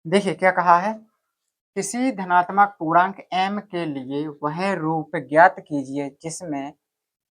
देखिए क्या कहा है, किसी धनात्मक पूर्णांक m के लिए वह रूप ज्ञात कीजिए जिसमें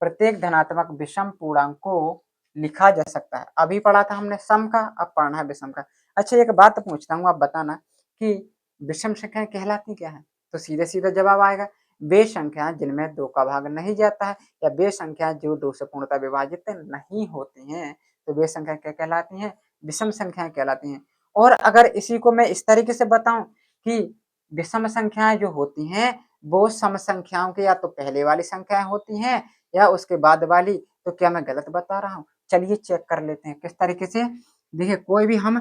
प्रत्येक धनात्मक विषम पूर्णांक को लिखा जा सकता है। अभी पढ़ा था हमने सम का, अब पढ़ना है विषम का। अच्छा एक बात पूछता हूँ, आप बताना कि विषम संख्याएं कहलाती क्या है? तो सीधे सीधे जवाब आएगा, वे संख्याएं जिनमें 2 का भाग नहीं जाता है या वे संख्याएं जो 2 से पूर्णतः विभाजित नहीं होती हैं, तो वे संख्याएं क्या कहलाती हैं? विषम संख्याएं कहलाती हैं। और अगर इसी को मैं इस तरीके से बताऊं कि विषम संख्याएं जो होती हैं वो सम संख्याओं के या तो पहले वाली संख्याएं होती हैं या उसके बाद वाली, तो क्या मैं गलत बता रहा हूँ? चलिए चेक कर लेते हैं किस तरीके से। देखिए कोई भी हम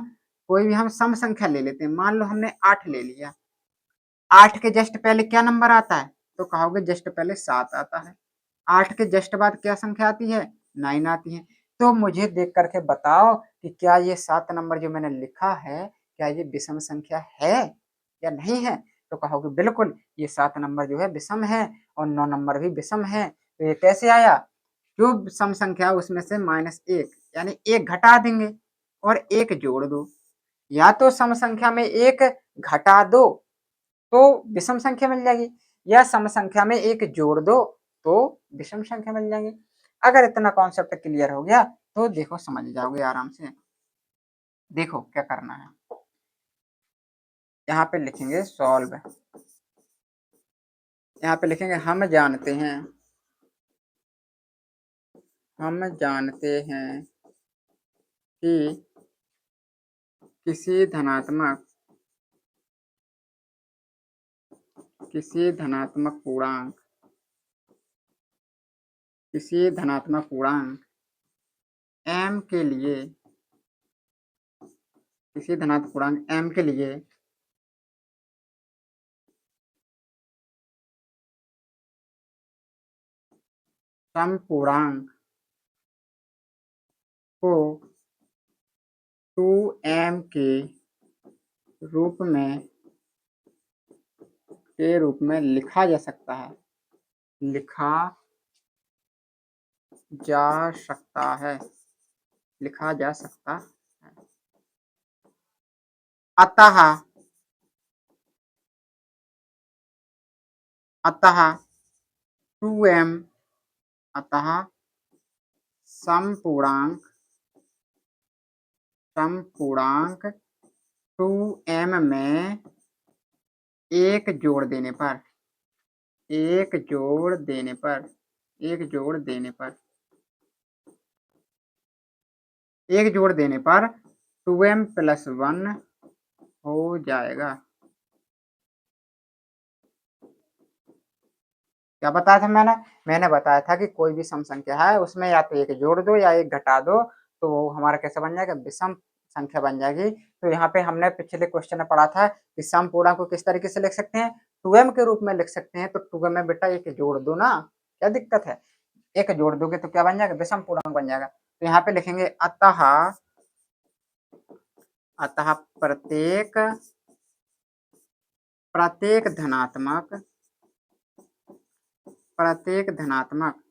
सम संख्या ले लेते हैं, मान लो हमने 8 ले लिया। 8 के जस्ट पहले क्या नंबर आता है? तो कहोगे जस्ट पहले 7 आता है। 8 के जस्ट बाद क्या संख्या आती है? 9 आती है। तो मुझे देख करके बताओ कि क्या ये 7 नंबर जो मैंने लिखा है, क्या ये विषम संख्या है या नहीं है? तो कहोगे बिल्कुल ये 7 नंबर जो है विषम है और 9 नंबर भी विषम है। तो ये कैसे आया? जो सम संख्या उसमें से -1 यानी 1 घटा देंगे और 1 जोड़ दो, या तो सम संख्या में 1 घटा दो तो विषम संख्या मिल जाएगी, या सम संख्या में 1 जोड़ दो तो विषम संख्या मिल जाएगी। अगर इतना कॉन्सेप्ट क्लियर हो गया तो देखो समझ जाओगे आराम से। देखो क्या करना है, यहाँ पे लिखेंगे सॉल्व, यहाँ पे लिखेंगे हम जानते हैं कि किसी धनात्मक पूर्णांक m के लिए सम पूर्णांक को 2m के रूप में लिखा जा सकता है, लिखा जा सकता है। अतः 2m अतः सम पूर्णांक 2m में एक जोड़ देने पर 2m + 1 हो जाएगा। क्या बताया था मैंने बताया था कि कोई भी सम संख्या है उसमें या तो 1 जोड़ दो या 1 घटा दो तो वो हमारा कैसे बन जाएगा? विषम संख्या बन जाएगी। तो यहाँ पे हमने पिछले क्वेश्चन में पढ़ा था कि सम पूर्णांक को किस तरीके से लिख सकते हैं? 2m के रूप में लिख सकते हैं। तो 2m में बेटा 1 जोड़ दो ना, क्या दिक्कत है? 1 जोड़ दोगे तो क्या बन जाएगा? विषम पूर्णांक बन जाएगा। तो यहाँ पे लिखेंगे अतः प्रत्येक धनात्मक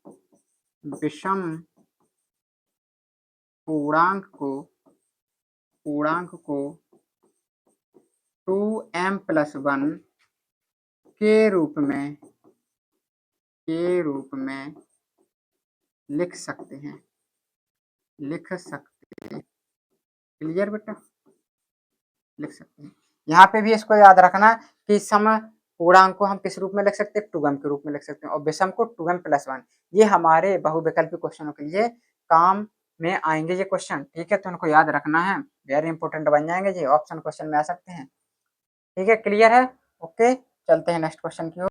विषम पूर्णांक को 2m + 1 के रूप में लिख सकते हैं। क्लियर बेटा? लिख सकते हैं। यहाँ पे भी इसको याद रखना कि सम पूर्णांक को हम किस रूप में लिख सकते हैं? 2m के रूप में लिख सकते हैं और विषम को 2m + 1। ये हमारे बहुविकल्पी क्वेश्चनों के लिए काम में आएंगे ये क्वेश्चन, ठीक है? तो उनको याद रखना है, वेरी इंपॉर्टेंट बन जाएंगे जी, ऑप्शन क्वेश्चन में आ सकते हैं। ठीक है, क्लियर है? ओके, चलते हैं नेक्स्ट क्वेश्चन की ओर।